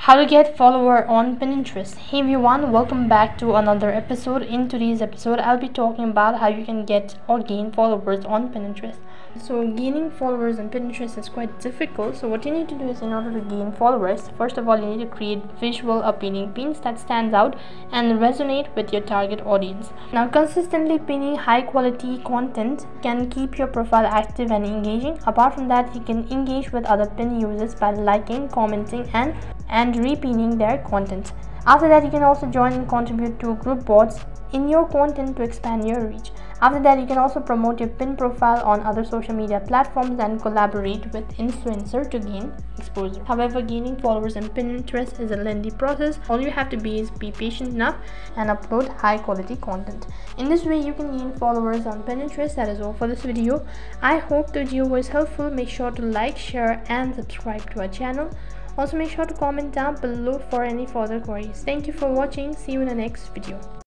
How to get follower on Pinterest. Hey everyone, welcome back to another episode. In today's episode, I'll be talking about how you can get or gain followers on Pinterest. So gaining followers on Pinterest is quite difficult. So what you need to do is, in order to gain followers, first of all you need to create visual appealing pins that stands out and resonate with your target audience. Now consistently pinning high quality content can keep your profile active and engaging. Apart from that, you can engage with other pin users by liking, commenting and repinning their content. After that, you can also join and contribute to group boards in your content to expand your reach. After that, you can also promote your pin profile on other social media platforms and collaborate with influencers to gain exposure. However, gaining followers on Pinterest is a lengthy process. All you have to be is be patient enough and upload high quality content. In this way, you can gain followers on Pinterest. That is all for this video. I hope the video was helpful. Make sure to like, share and subscribe to our channel. Also make sure to comment down below for any further queries. Thank you for watching. See you in the next video.